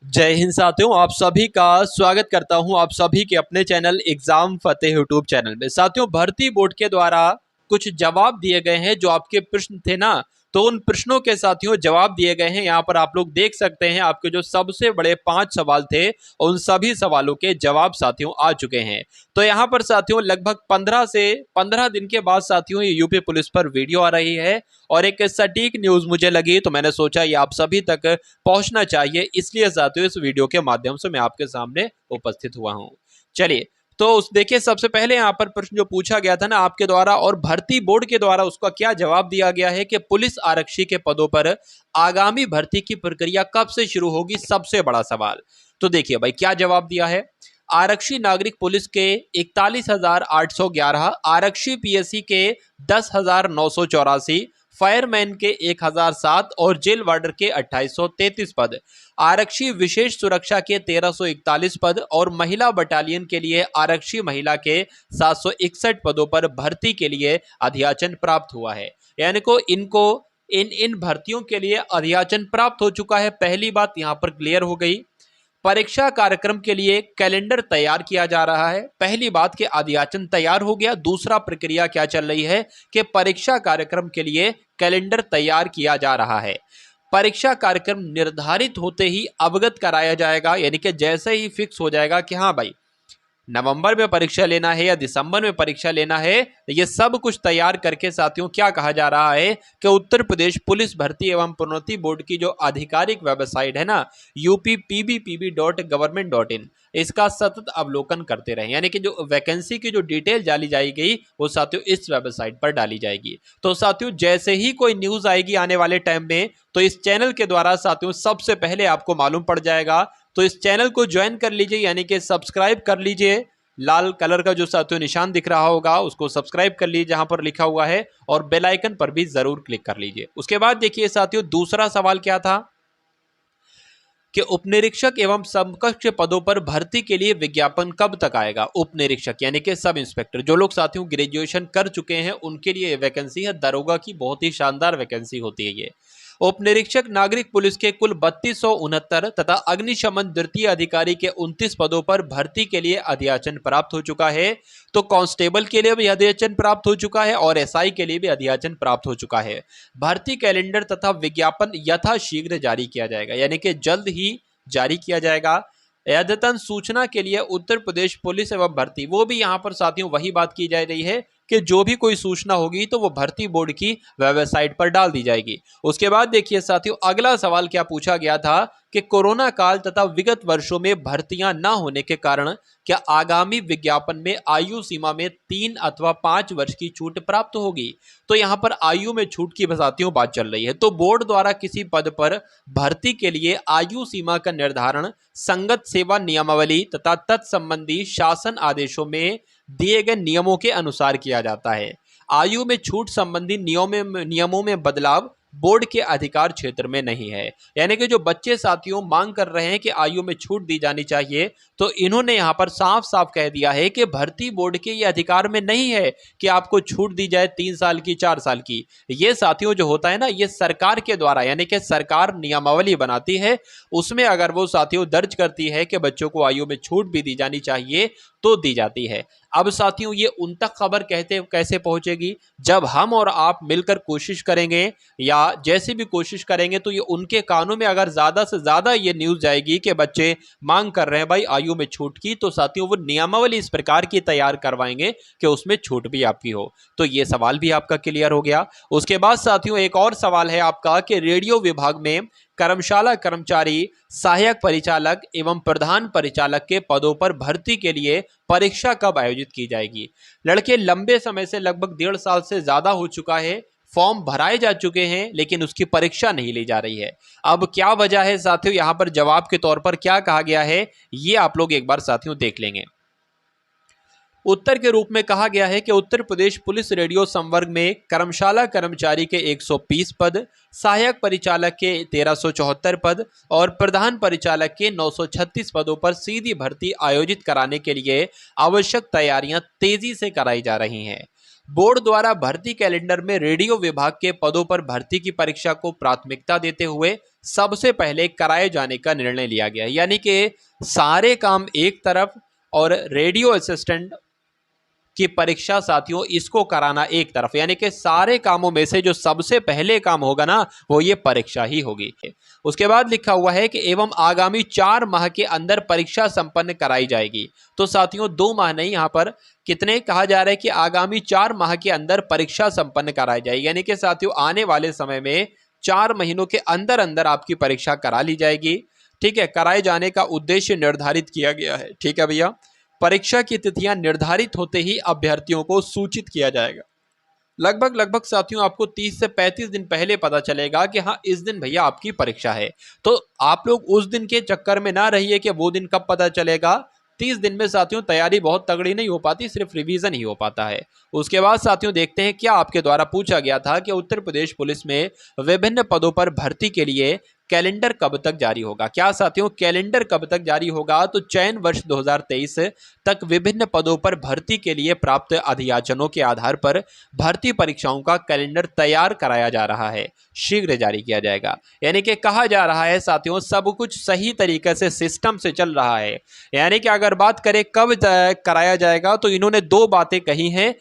जय हिंद साथियों, आप सभी का स्वागत करता हूं आप सभी के अपने चैनल एग्जाम फतेह यूट्यूब चैनल में। साथियों, भर्ती बोर्ड के द्वारा कुछ जवाब दिए गए हैं। जो आपके प्रश्न थे ना, तो उन प्रश्नों के साथियों जवाब दिए गए हैं। यहाँ पर आप लोग देख सकते हैं, आपके जो सबसे बड़े 5 सवाल थे उन सभी सवालों के जवाब साथियों आ चुके हैं। तो यहाँ पर साथियों लगभग 15 से 15 दिन के बाद साथियों ये यूपी पुलिस पर वीडियो आ रही है और एक सटीक न्यूज मुझे लगी, तो मैंने सोचा ये आप सभी तक पहुंचना चाहिए, इसलिए साथियों इस वीडियो के माध्यम से मैं आपके सामने उपस्थित हुआ हूं। चलिए, तो उस देखिए, सबसे पहले यहाँ पर प्रश्न जो पूछा गया था ना आपके द्वारा और भर्ती बोर्ड के द्वारा, उसका क्या जवाब दिया गया है कि पुलिस आरक्षी के पदों पर आगामी भर्ती की प्रक्रिया कब से शुरू होगी, सबसे बड़ा सवाल। तो देखिए भाई क्या जवाब दिया है। आरक्षी नागरिक पुलिस के 41,811, आरक्षी पीएससी के 10,984, फायरमैन के 1,007 और जेल वार्डर के 2,833 पद, आरक्षी विशेष सुरक्षा के 1,341 पद और महिला बटालियन के लिए आरक्षी महिला के 761 पदों पर भर्ती के लिए अधियाचन प्राप्त हुआ है। यानी को इनको इन भर्तियों के लिए अधियाचन प्राप्त हो चुका है। पहली बात यहां पर क्लियर हो गई। परीक्षा कार्यक्रम के लिए कैलेंडर तैयार किया जा रहा है। पहली बात कि अधियाचन तैयार हो गया। दूसरा प्रक्रिया क्या चल रही है कि परीक्षा कार्यक्रम के लिए कैलेंडर तैयार किया जा रहा है। परीक्षा कार्यक्रम निर्धारित होते ही अवगत कराया जाएगा, यानी कि जैसे ही फिक्स हो जाएगा कि हाँ भाई नवंबर में परीक्षा लेना है या दिसंबर में परीक्षा लेना है, ये सब कुछ तैयार करके साथियों क्या कहा जा रहा है कि उत्तर प्रदेश पुलिस भर्ती एवं प्रोन्नति बोर्ड की जो आधिकारिक वेबसाइट है ना, uppb.government.in, इसका सतत अवलोकन करते रहे। यानी कि जो वैकेंसी की जो डिटेल डाली जाएगी वो साथियों इस वेबसाइट पर डाली जाएगी। तो साथियों जैसे ही कोई न्यूज आएगी आने वाले टाइम में, तो इस चैनल के द्वारा साथियों सबसे पहले आपको मालूम पड़ जाएगा। तो इस चैनल को ज्वाइन कर लीजिए, यानी कि सब्सक्राइब कर लीजिए। लाल कलर का जो साथियों निशान दिख रहा होगा उसको सब्सक्राइब कर लीजिए जहां पर लिखा हुआ है, और बेल आइकन पर भी जरूर क्लिक कर लीजिए। उसके बाद देखिए साथियों दूसरा सवाल क्या था कि उपनिरीक्षक एवं समकक्ष पदों पर भर्ती के लिए विज्ञापन कब तक आएगा। उपनिरीक्षक यानी कि सब इंस्पेक्टर, जो लोग साथियों ग्रेजुएशन कर चुके हैं उनके लिए वैकेंसी है। दरोगा की बहुत ही शानदार वैकेंसी होती है ये। उपनिरीक्षक नागरिक पुलिस के कुल 3269 तथा अग्निशमन द्वितीय अधिकारी के 29 पदों पर भर्ती के लिए अधियाचन प्राप्त हो चुका है। तो कांस्टेबल के लिए भी अधियाचन प्राप्त हो चुका है और एसआई के लिए भी अधियाचन प्राप्त हो चुका है। भर्ती कैलेंडर तथा विज्ञापन यथाशीघ्र जारी किया जाएगा, यानी कि जल्द ही जारी किया जाएगा। अद्यतन सूचना के लिए उत्तर प्रदेश पुलिस एवं भर्ती, वो भी यहाँ पर साथियों वही बात की जा रही है कि जो भी कोई सूचना होगी तो वो भर्ती बोर्ड की वेबसाइट पर डाल दी जाएगी। उसके बाद देखिए साथियों अगला सवाल क्या पूछा गया था कि कोरोना काल तथा विगत वर्षों में भर्तियां न होने के कारण क्या आगामी विज्ञापन में आयु सीमा में 3 अथवा 5 वर्ष की छूट प्राप्त होगी। तो यहाँ पर आयु में छूट की साथियों बात चल रही है। तो बोर्ड द्वारा किसी पद पर भर्ती के लिए आयु सीमा का निर्धारण संगत सेवा नियमावली तथा तत्संबंधी शासन आदेशों में दिए गए नियमों के अनुसार किया जाता है। आयु में छूट संबंधी नियमों में बदलाव बोर्ड के अधिकार क्षेत्र में नहीं है। यानी कि जो बच्चे साथियों मांग कर रहे हैं कि आयु में छूट दी जानी चाहिए, तो इन्होंने यहां पर साफ साफ कह दिया है कि भर्ती बोर्ड के ये अधिकार में नहीं है कि आपको छूट दी जाए 3 साल की 4 साल की। ये साथियों जो होता है ना, ये सरकार के द्वारा, यानी कि सरकार नियमावली बनाती है, उसमें अगर वो साथियों दर्ज करती है कि बच्चों को आयु में छूट भी दी जानी चाहिए तो दी जाती है। अब साथियों ये उन तक खबर कहते कैसे पहुंचेगी, जब हम और आप मिलकर कोशिश करेंगे या जैसे भी कोशिश करेंगे, तो ये उनके कानों में अगर ज्यादा से ज्यादा ये न्यूज जाएगी कि बच्चे मांग कर रहे हैं भाई आयु में छूट की, तो साथियों वो नियमावली इस प्रकार की तैयार करवाएंगे कि उसमें छूट भी आपकी हो। तो ये सवाल भी आपका क्लियर हो गया। उसके बाद साथियों एक और सवाल है आपका कि रेडियो विभाग में कर्मशाला कर्मचारी, सहायक परिचालक एवं प्रधान परिचालक के पदों पर भर्ती के लिए परीक्षा कब आयोजित की जाएगी। लड़के लंबे समय से लगभग 1.5 साल से ज्यादा हो चुका है, फॉर्म भराए जा चुके हैं लेकिन उसकी परीक्षा नहीं ली जा रही है। अब क्या वजह है साथियों, यहां पर जवाब के तौर पर क्या कहा गया है ये आप लोग एक बार साथियों देख लेंगे। उत्तर के रूप में कहा गया है कि उत्तर प्रदेश पुलिस रेडियो संवर्ग में कर्मशाला कर्मचारी के 120 पद, सहायक परिचालक के 1374 पद और प्रधान परिचालक के 936 पदों पर सीधी भर्ती आयोजित कराने के लिए आवश्यक तैयारियां तेजी से कराई जा रही हैं। बोर्ड द्वारा भर्ती कैलेंडर में रेडियो विभाग के पदों पर भर्ती की परीक्षा को प्राथमिकता देते हुए सबसे पहले कराए जाने का निर्णय लिया गया है। यानी कि सारे काम एक तरफ और रेडियो असिस्टेंट की परीक्षा साथियों इसको कराना एक तरफ, यानी कि सारे कामों में से जो सबसे पहले काम होगा ना वो ये परीक्षा ही होगी। उसके बाद लिखा हुआ है कि एवं आगामी 4 माह के अंदर परीक्षा संपन्न कराई जाएगी। तो साथियों 2 माह नहीं, यहाँ पर कितने कहा जा रहा है कि आगामी 4 माह के अंदर परीक्षा संपन्न कराई जाएगी, यानी कि साथियों आने वाले समय में 4 महीनों के अंदर अंदर आपकी परीक्षा करा ली जाएगी। ठीक है, कराए जाने का उद्देश्य निर्धारित किया गया है। ठीक है भैया, परीक्षा की तिथियां निर्धारित होते ही अभ्यर्थियों को सूचित किया जाएगा। लगभग साथियों आपको 30 से 35 दिन पहले पता चलेगा कि हाँ इस दिन भैया आपकी परीक्षा है। तो आप लोग उस दिन के चक्कर में ना रहिए कि वो दिन कब पता चलेगा। 30 दिन में साथियों तैयारी बहुत तगड़ी नहीं हो पाती, सिर्फ रिवीजन ही हो पाता है। उसके बाद साथियों देखते हैं क्या आपके द्वारा पूछा गया था कि उत्तर प्रदेश पुलिस में विभिन्न पदों पर भर्ती के लिए कैलेंडर कब तक जारी होगा। क्या साथियों कैलेंडर कब तक जारी होगा, तो चयन वर्ष 2023 तक विभिन्न पदों पर भर्ती के लिए प्राप्त अधियाचनों के आधार पर भर्ती परीक्षाओं का कैलेंडर तैयार कराया जा रहा है, शीघ्र जारी किया जाएगा। यानी कि कहा जा रहा है साथियों सब कुछ सही तरीके से सिस्टम से चल रहा है। यानी कि अगर बात करें कब कराया जाएगा तो इन्होंने 2 बातें कही हैं।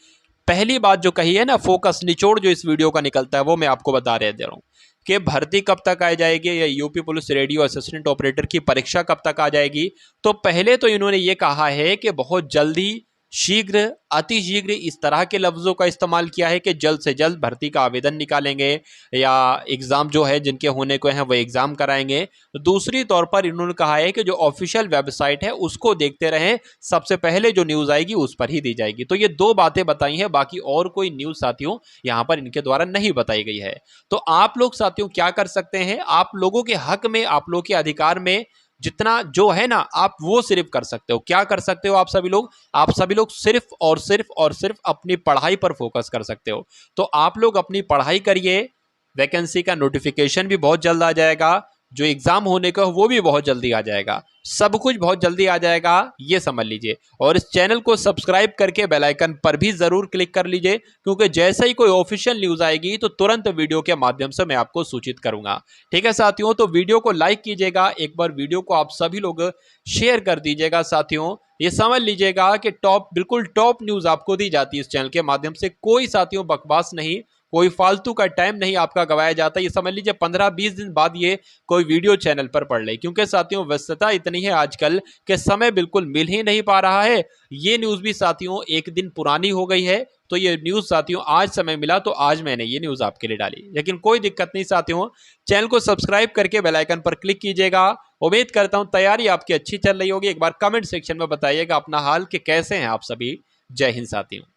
पहली बात जो कही है ना, फोकस निचोड़ जो इस वीडियो का निकलता है वो मैं आपको बता दे रहा हूं कि भर्ती कब तक आ जाएगी या UP police radio assistant operator की परीक्षा कब तक आ जाएगी। तो पहले तो इन्होंने ये कहा है कि बहुत जल्दी, शीघ्र, अति शीघ्र, इस तरह के लफ्जों का इस्तेमाल किया है कि जल्द से जल्द भर्ती का आवेदन निकालेंगे या एग्जाम जो है जिनके होने को हैं वो एग्जाम कराएंगे। दूसरी तौर पर इन्होंने कहा है कि जो ऑफिशियल वेबसाइट है उसको देखते रहें, सबसे पहले जो न्यूज आएगी उस पर ही दी जाएगी। तो ये 2 बातें बताई हैं, बाकी और कोई न्यूज साथियों यहाँ पर इनके द्वारा नहीं बताई गई है। तो आप लोग साथियों क्या कर सकते हैं, आप लोगों के हक में, आप लोगों के अधिकार में जितना जो है ना आप वो सिर्फ कर सकते हो। क्या कर सकते हो आप सभी लोग सिर्फ अपनी पढ़ाई पर फोकस कर सकते हो। तो आप लोग अपनी पढ़ाई करिए, वैकेंसी का नोटिफिकेशन भी बहुत जल्द आ जाएगा, जो एग्जाम होने का वो भी बहुत जल्दी आ जाएगा, सब कुछ बहुत जल्दी आ जाएगा, ये समझ लीजिए। और इस चैनल को सब्सक्राइब करके बेल आइकन पर भी जरूर क्लिक कर लीजिए, क्योंकि जैसे ही कोई ऑफिशियल न्यूज आएगी तो तुरंत वीडियो के माध्यम से मैं आपको सूचित करूंगा। ठीक है साथियों, तो वीडियो को लाइक कीजिएगा, एक बार वीडियो को आप सभी लोग शेयर कर दीजिएगा। साथियों ये समझ लीजिएगा कि बिल्कुल टॉप न्यूज आपको दी जाती है इस चैनल के माध्यम से। कोई साथियों बकवास नहीं, कोई फालतू का टाइम नहीं आपका गवाया जाता। ये समझ लीजिए 15-20 दिन बाद ये कोई वीडियो चैनल पर पड़ रही, क्योंकि साथियों व्यस्तता इतनी है आजकल कि समय बिल्कुल मिल ही नहीं पा रहा है। ये न्यूज भी साथियों 1 दिन पुरानी हो गई है, तो ये न्यूज साथियों आज समय मिला तो आज मैंने ये न्यूज आपके लिए डाली। लेकिन कोई दिक्कत नहीं साथियों, चैनल को सब्सक्राइब करके बेल आइकन पर क्लिक कीजिएगा। उम्मीद करता हूं तैयारी आपकी अच्छी चल रही होगी। एक बार कमेंट सेक्शन में बताइएगा अपना हाल कि कैसे हैं आप सभी। जय हिंद साथियों।